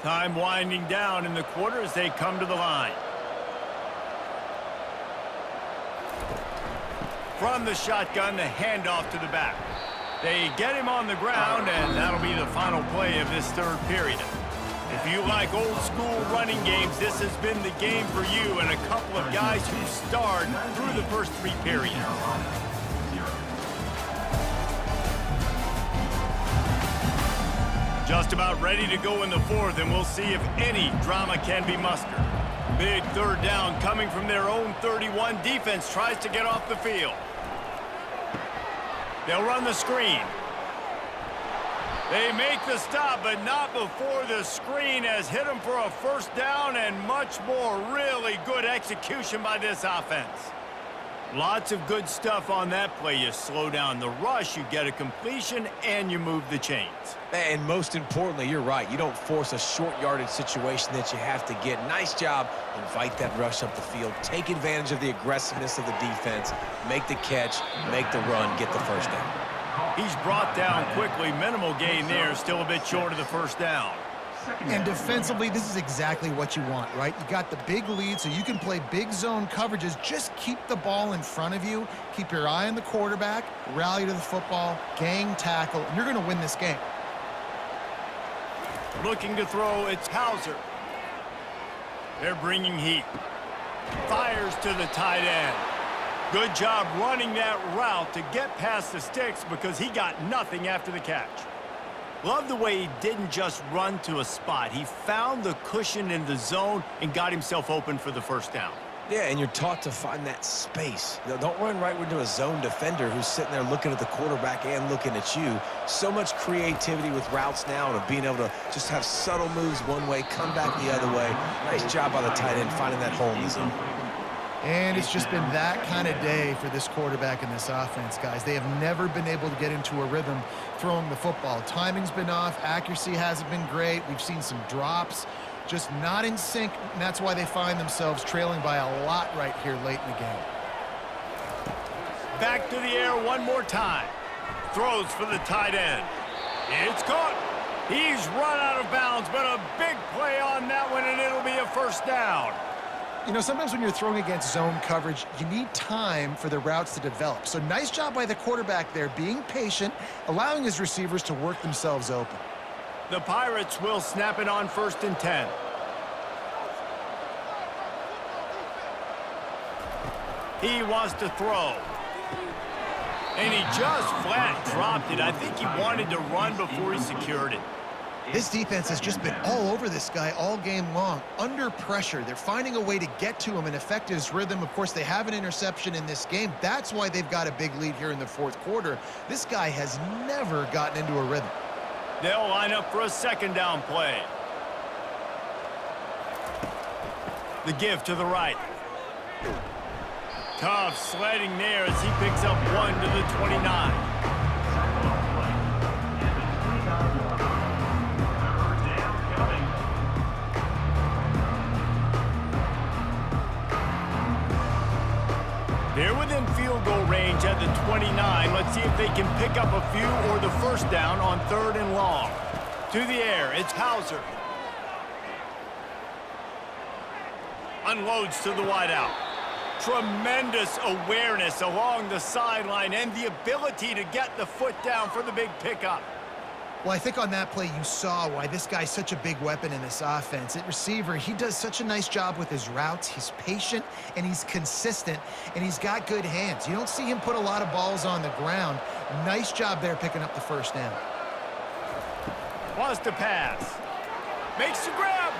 Time winding down in the quarter as they come to the line. From the shotgun, the handoff to the back. They get him on the ground, and that'll be the final play of this third period. If you like old-school running games, this has been the game for you and a couple of guys who starred through the first 3 periods. Just about ready to go in the fourth, and we'll see if any drama can be mustered. Big third down coming from their own 31. Defense tries to get off the field. They'll run the screen. They make the stop, but not before the screen has hit them for a first down and much more. Really good execution by this offense. Lots of good stuff on that play. You slow down the rush, you get a completion, and you move the chains. And most importantly, you're right. You don't force a short yardage situation that you have to get. Nice job. Invite that rush up the field. Take advantage of the aggressiveness of the defense. Make the catch, make the run, get the first down. He's brought down quickly. Minimal gain there. Still a bit short of the first down. And defensively, this is exactly what you want, right? You got the big lead, so you can play big zone coverages. Just keep the ball in front of you. Keep your eye on the quarterback. Rally to the football. Gang tackle. And you're going to win this game. Looking to throw, it's Hauser. They're bringing heat. Fires to the tight end. Good job running that route to get past the sticks because he got nothing after the catch. Love the way he didn't just run to a spot. He found the cushion in the zone and got himself open for the first down. Yeah, and you're taught to find that space. Don't run right into a zone defender who's sitting there looking at the quarterback and looking at you. So much creativity with routes now and being able to just have subtle moves one way, come back the other way. Nice job by the tight end finding that hole in the zone. And it's just been that kind of day for this quarterback and this offense, guys. They have never been able to get into a rhythm throwing the football. Timing's been off. Accuracy hasn't been great. We've seen some drops. Just not in sync, and that's why they find themselves trailing by a lot right here late in the game. Back to the air one more time. Throws for the tight end. It's caught. He's run out of bounds, but a big play on that one, and it'll be a first down. You know, sometimes when you're throwing against zone coverage, you need time for the routes to develop. So nice job by the quarterback there, being patient, allowing his receivers to work themselves open. The Pirates will snap it on 1st and 10. He wants to throw. And he just flat dropped it. I think he wanted to run before he secured it. This defense has just been all over this guy all game long. Under pressure, they're finding a way to get to him and affect his rhythm. Of course, they have an interception in this game. That's why they've got a big lead here in the fourth quarter. This guy has never gotten into a rhythm. They'll line up for a second down play. The give to the right. Tough sledding there as he picks up 1 to the 29. They're within field goal range at the 29. Let's see if they can pick up a few or the first down on 3rd and long. To the air, it's Hauser. Unloads to the wideout. Tremendous awareness along the sideline and the ability to get the foot down for the big pickup. Well, I think on that play you saw why this guy's such a big weapon in this offense. At receiver, he does such a nice job with his routes. He's patient, and he's consistent, and he's got good hands. You don't see him put a lot of balls on the ground. Nice job there picking up the first down. Wants to pass. Makes the grab.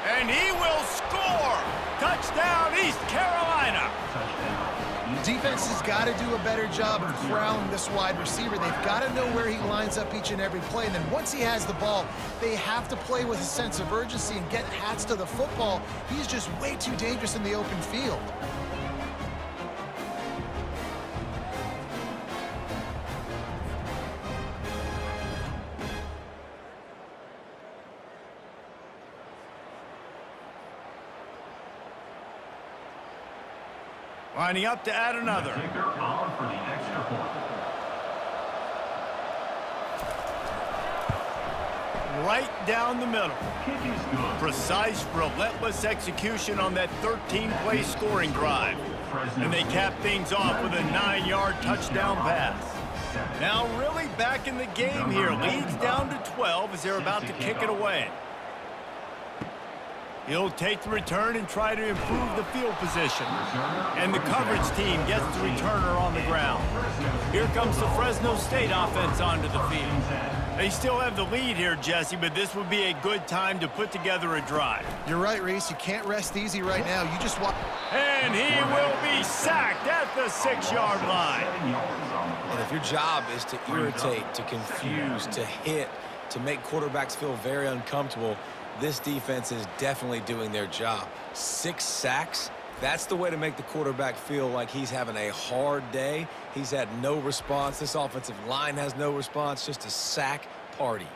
And he will score. Touchdown, East Carolina. Defense has got to do a better job of corralling this wide receiver. They've got to know where he lines up each and every play. And then once he has the ball, they have to play with a sense of urgency and get hats to the football. He's just way too dangerous in the open field. Lining up to add another. Kicker on for the extra point. Right down the middle. Kick is good. Precise, relentless execution on that 13-play scoring drive. And they cap things off with a 9-yard touchdown pass. Now really back in the game here. Leads down to 12 as they're about to kick it away. He'll take the return and try to improve the field position. And the coverage team gets the returner on the ground. Here comes the Fresno State offense onto the field. They still have the lead here, Jesse, but this would be a good time to put together a drive. You're right, Reese. You can't rest easy right now. You just walk. And he will be sacked at the 6-yard line. And if your job is to irritate, to confuse, to hit, to make quarterbacks feel very uncomfortable, this defense is definitely doing their job. 6 sacks, that's the way to make the quarterback feel like he's having a hard day. He's had no response. This offensive line has no response, just a sack party.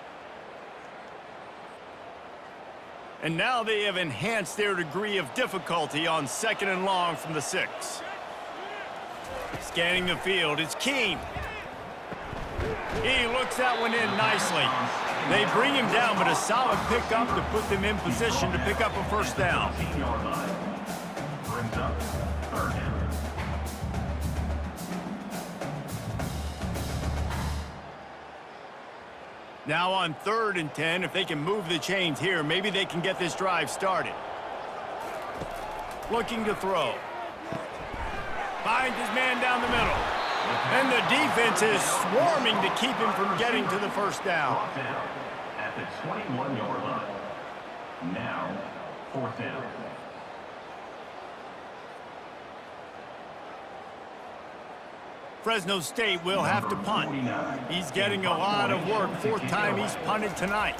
And now they have enhanced their degree of difficulty on 2nd and long from the 6. Scanning the field, it's Keene. He looks that one in nicely. They bring him down, but a solid pickup to put them in position to pick up a first down. Brings up 3rd down. Now on 3rd and 10, if they can move the chains here, maybe they can get this drive started. Looking to throw. Finds his man down the middle. And the defense is swarming to keep him from getting to the first down. At the 21-yard line. Now, 4th down. Fresno State will have to punt. He's getting a lot of work. 4th time he's punted tonight.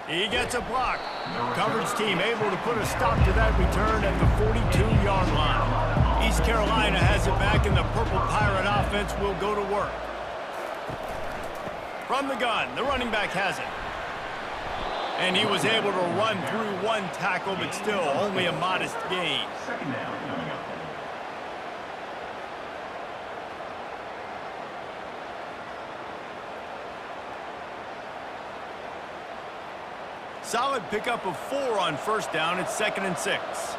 He gets a block. Coverage team able to put a stop to that return at the 42-yard line. East Carolina has it back, and the Purple Pirate offense will go to work. From the gun, the running back has it. And he was able to run through 1 tackle, but still only a modest gain. 2nd down coming up. Solid pickup of 4 on 1st down. It's 2nd and 6.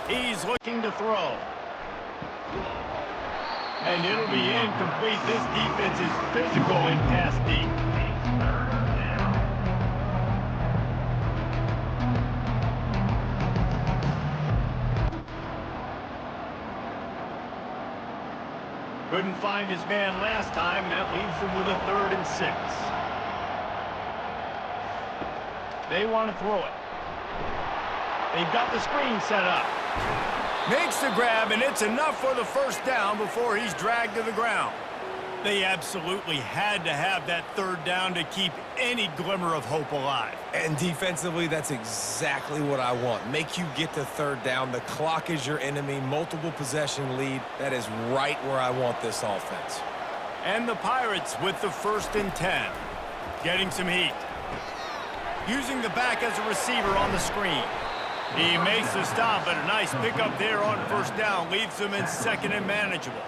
He's looking to throw. And it'll be incomplete. This defense is physical and pass deep. Couldn't find his man last time, and that leaves him with a 3rd and 6. They want to throw it. They've got the screen set up. Makes the grab, and it's enough for the first down before he's dragged to the ground. They absolutely had to have that 3rd down to keep any glimmer of hope alive. And defensively, that's exactly what I want. Make you get to 3rd down. The clock is your enemy. Multiple possession lead. That is right where I want this offense. And the Pirates with the 1st and 10. Getting some heat. Using the back as a receiver on the screen. He makes the stop, but a nice pickup there on 1st down. Leaves him in 2nd and manageable.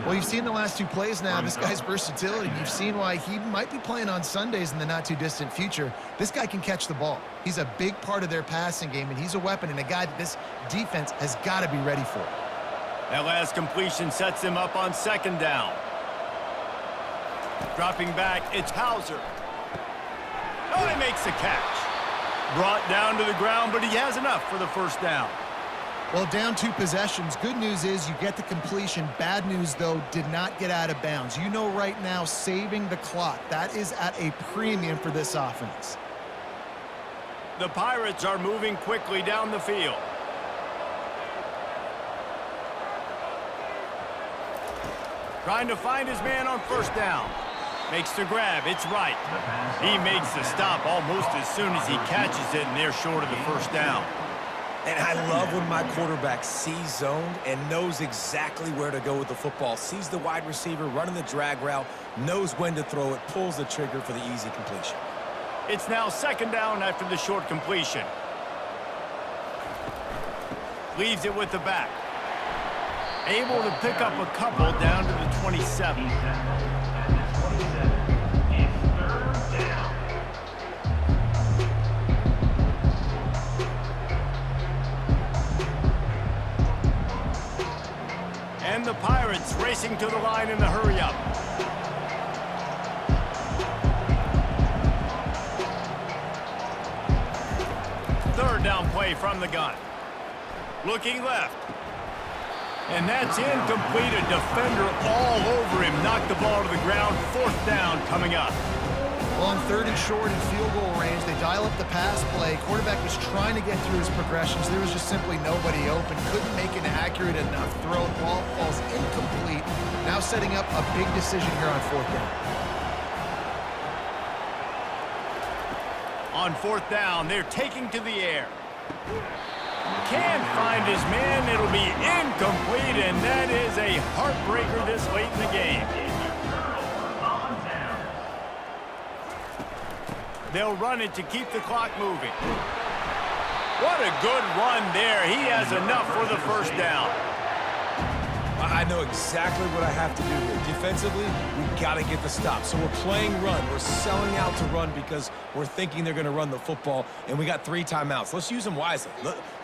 Well, you've seen the last 2 plays now. This guy's versatility. You've seen why he might be playing on Sundays in the not-too-distant future. This guy can catch the ball. He's a big part of their passing game, and he's a weapon and a guy that this defense has got to be ready for. That last completion sets him up on 2nd down. Dropping back, it's Hauser. Oh, he makes the catch. Brought down to the ground, but he has enough for the first down. Well, down 2 possessions. Good news is you get the completion. Bad news, though, did not get out of bounds. You know right now, saving the clock. That is at a premium for this offense. The Pirates are moving quickly down the field. Trying to find his man on 1st down. Makes the grab. It's right. He makes the stop almost as soon as he catches it, and they're short of the first down. And I love when my quarterback sees zoned and knows exactly where to go with the football. Sees the wide receiver running the drag route, knows when to throw it, pulls the trigger for the easy completion. It's now second down after the short completion. Leaves it with the back. Able to pick up a couple down to the 27. And the Pirates racing to the line in the hurry-up. Third down play from the gun. Looking left. And that's incomplete. A defender all over him. Knocked the ball to the ground. Fourth down coming up. Well, on third and short in field goal range, they dial up the pass play. Quarterback was trying to get through his progressions. There was just simply nobody open. Couldn't make an accurate enough throw. Ball falls incomplete. Now setting up a big decision here on fourth down. On fourth down, they're taking to the air. Can't find his man. It'll be incomplete, and that is a heartbreaker this late in the game. They'll run it to keep the clock moving. What a good run there. He has enough for the first down. I know exactly what I have to do here. Defensively, we got to get the stop. So we're playing run. We're selling out to run because we're thinking they're going to run the football, and we got 3 timeouts. Let's use them wisely.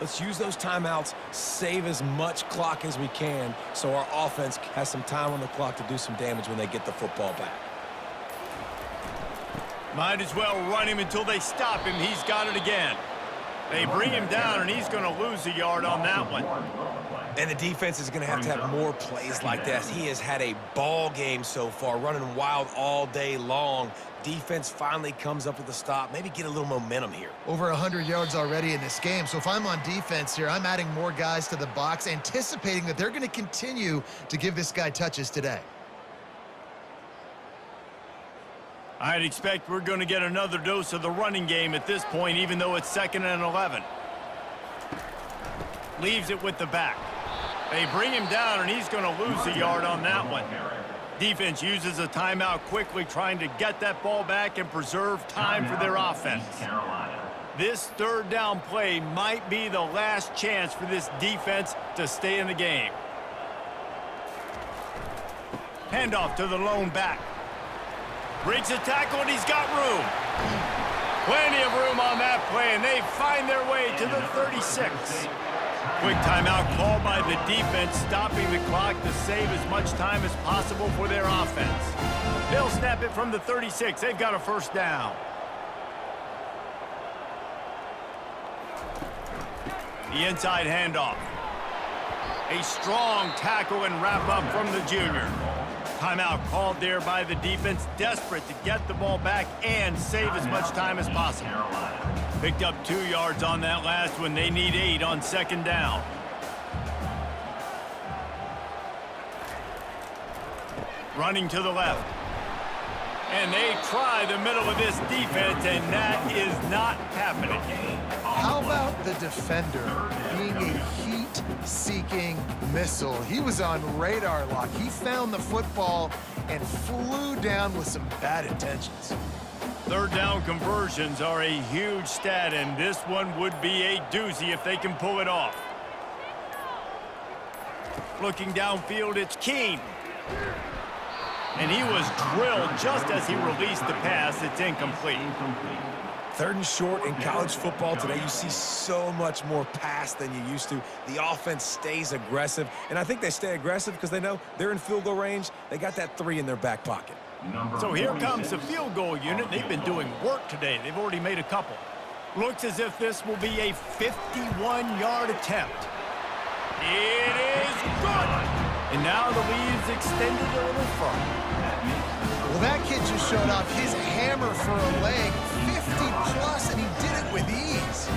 Let's use those timeouts, save as much clock as we can so our offense has some time on the clock to do some damage when they get the football back. Might as well run him until they stop him. He's got it again. They bring him down, and he's going to lose a yard on that one. And the defense is going to have more plays like that. He has had a ball game so far, running wild all day long. Defense finally comes up with a stop. Maybe get a little momentum here. Over 100 yards already in this game. So if I'm on defense here, I'm adding more guys to the box, anticipating that they're going to continue to give this guy touches today. I'd expect we're going to get another dose of the running game at this point, even though it's 2nd and 11. Leaves it with the back. They bring him down, and he's going to lose a yard on that one. Defense uses a timeout quickly, trying to get that ball back and preserve time for their offense. This third down play might be the last chance for this defense to stay in the game. Handoff to the lone back. Breaks a tackle, and he's got room. Plenty of room on that play, and they find their way to the 36. Quick timeout called by the defense, stopping the clock to save as much time as possible for their offense. They'll snap it from the 36. They've got a first down. The inside handoff. A strong tackle and wrap up from the junior. Timeout called there by the defense, desperate to get the ball back and save as much time as possible. Picked up 2 yards on that last one. They need 8 on second down. Running to the left. And they try the middle of this defense, and that is not happening. How about the defender being a heat-seeking missile? He was on radar lock. He found the football and flew down with some bad intentions. Third down conversions are a huge stat, and this one would be a doozy if they can pull it off. Looking downfield, it's Keene. And he was drilled just as he released the pass. It's incomplete. Third and short in college football today, you see so much more pass than you used to. The offense stays aggressive, and I think they stay aggressive because they know they're in field goal range. They got that 3 in their back pocket. So here comes the field goal unit. They've been doing work today. They've already made a couple. Looks as if this will be a 51-yard attempt. It is good. And now the lead is extended a little further. Well, that kid just showed off his hammer for a leg, 50-plus, and he did it with ease.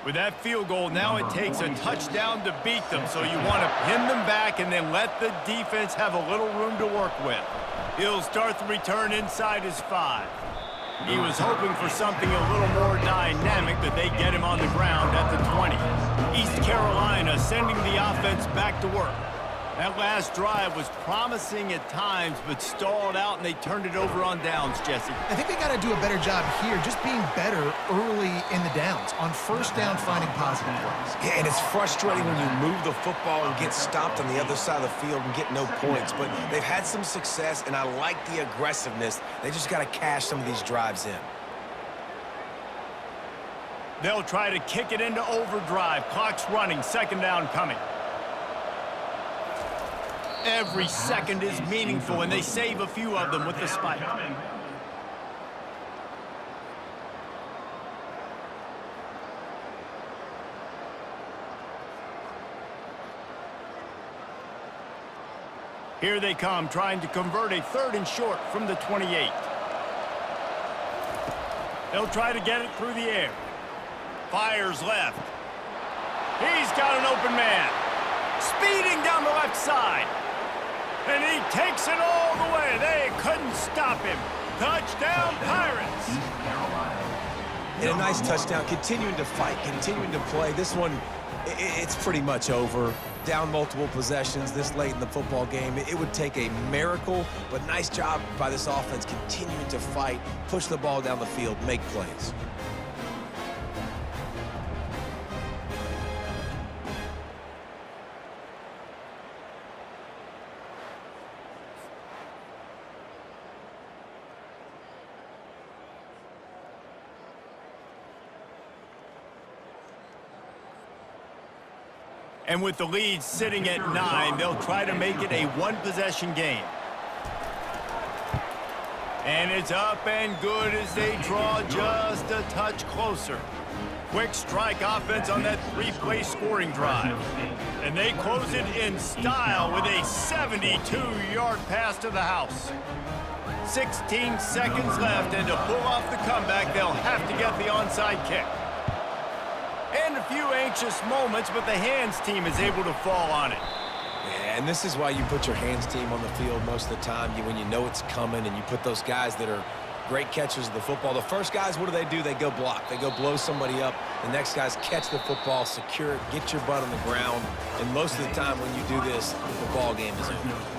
With that field goal, now it takes a touchdown to beat them, so you want to pin them back and then let the defense have a little room to work with. He'll start the return inside his 5. He was hoping for something a little more dynamic, but they get him on the ground at the 20. East Carolina sending the offense back to work. That last drive was promising at times, but stalled out, and they turned it over on downs, Jesse. I think they got to do a better job here, just being better early in the downs, on first down finding positive plays. Yeah, and it's frustrating when you move the football and get stopped on the other side of the field and get no points. But they've had some success, and I like the aggressiveness. They just got to cash some of these drives in. They'll try to kick it into overdrive. Clock's running, second down coming. Every second is meaningful, and they save a few of them with the spike. Here they come, trying to convert a 3rd and short from the 28. They'll try to get it through the air. Fires left. He's got an open man. Speeding down the left side. And he takes it all the way. They couldn't stop him. Touchdown, Pirates. And a nice touchdown, continuing to fight, continuing to play. This one, it's pretty much over. Down multiple possessions this late in the football game. It would take a miracle, but nice job by this offense continuing to fight, push the ball down the field, make plays. And with the lead sitting at 9, they'll try to make it a one-possession game. And it's up and good as they draw just a touch closer. Quick strike offense on that 3-play scoring drive. And they close it in style with a 72-yard pass to the house. 16 seconds left, and to pull off the comeback, they'll have to get the onside kick. And a few anxious moments, but the hands team is able to fall on it. Yeah, and this is why you put your hands team on the field most of the time, when you know it's coming, and you put those guys that are great catchers of the football. The first guys, what do? They go block. They go blow somebody up. The next guys catch the football, secure it, get your butt on the ground. And most of the time when you do this, the ball game is over.